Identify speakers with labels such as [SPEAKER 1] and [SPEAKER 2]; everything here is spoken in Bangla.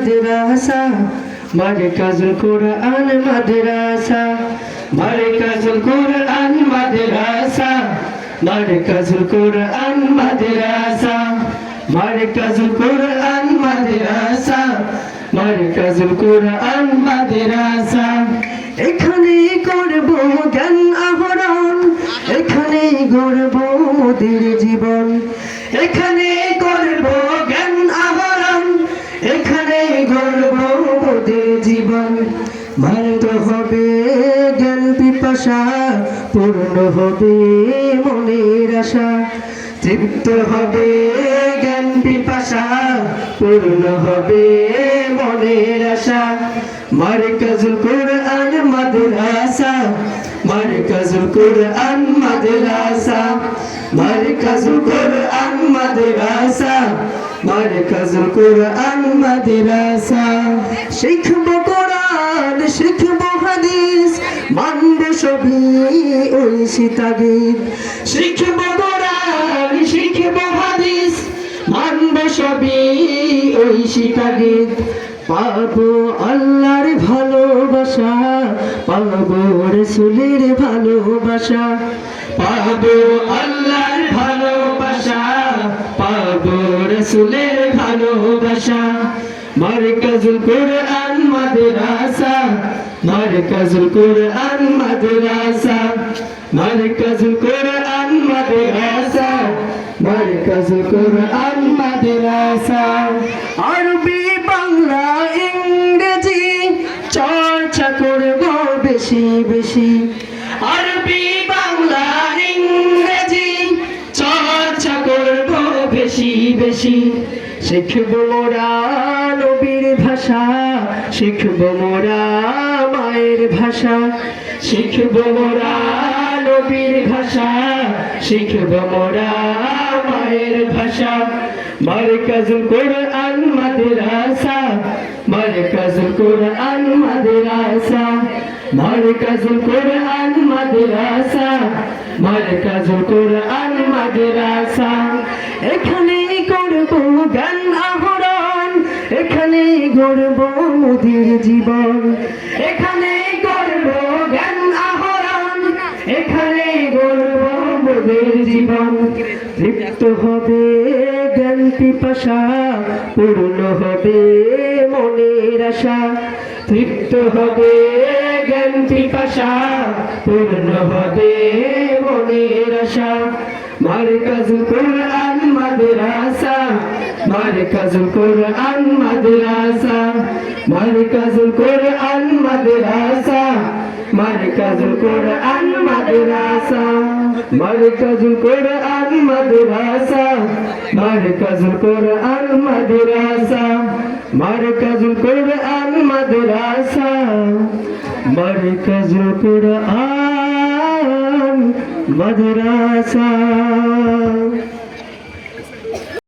[SPEAKER 1] মাদ্রাসা মারকাজুল কোরআন মাদ্রাসা মারকাজুল কোরআন মাদ্রাসা মারকাজুল কোরআন মাদ্রাসা মারকাজুল কোরআন মাদ্রাসা মারকাজুল কোরআন মাদ্রাসা এখানে করব জ্ঞান আহরণ এখানে গড়ব মোদের জীবন এখানে করব জ্ঞান আহরণ এখানে গড়ব মোদের জীবন মারতে হবে জ্ঞান পিপাসা পূর্ণ হবে মনের আশা তৃপ্ত হবে জ্ঞান পিপাসা পূর্ণ হবে মনের আশা মারকাজুল কোরআন মাদ্রাসা মারকাজুল কোরআন মাদ্রাসা মারকাজুল কোরআন মাদ্রাসা মারকাজুল কোরআন মাদ্রাসা শিখব কোরআন শিখব হাদিস মানব সবই ওই সীতাগীত শিখব কোরআন শিখব হাদিস মানব সবই ওই সীতাগীত পাবো আল্লাহর ভালোবাসা পাবো রাসূলের ভালোবাসা পাবো আল্লাহর ভালোবাসা পাবো রাসূলের ভালোবাসা মারকাজুল কোরআন মাদ্রাসা মারকাজুল কোরআন মাদ্রাসা মারকাজুল কোরআন মাদ্রাসা মারকাজুল কোরআন মাদ্রাসা আরবি বাংলা ইংরেজি চর্চা করব বেশি বেশি আরবি বাংলা ইংরেজি চর্চা করব বেশি বেশি শিখব মোরা নবীর ভাষা শিখব মোরা মায়ের ভাষা শিখব মোরা নবীর ভাষা শিখব মোরা মায়ের ভাষা মারকাজুল কোরআন মাদ্রাসা মারকাজুল কোরআন মাদ্রাসা মারকাজুল কোরআন মাদ্রাসা মারকাজুল কোরআন মাদ্রাসা এখানে করব জ্ঞান আহরণ এখানে গড়ব মোদের জীবন এখানে করব জ্ঞান আহরণ এখানে গড়ব মোদের জীবন তৃপ্ত হবে জ্ঞান পিপাসা পূর্ণ হবে মনের আশা তৃপ্ত হবে জ্ঞান পিপাসা পূর্ণ হবে মনের আশা মারকাজুল কোরআন মাদ্রাসা মারকাজুল কোরআন মাদ্রাসা মারকাজুল কোরআন মাদ্রাসা মারকাজুল কোরআন মাদ্রাসা মারকাজুল কোরআন মাদ্রাসা মারকাজুল কোরআন মাদ্রাসা মারকাজুল কোরআন মাদ্রাসা মারকাজুল কোরআন মাদ্রাসা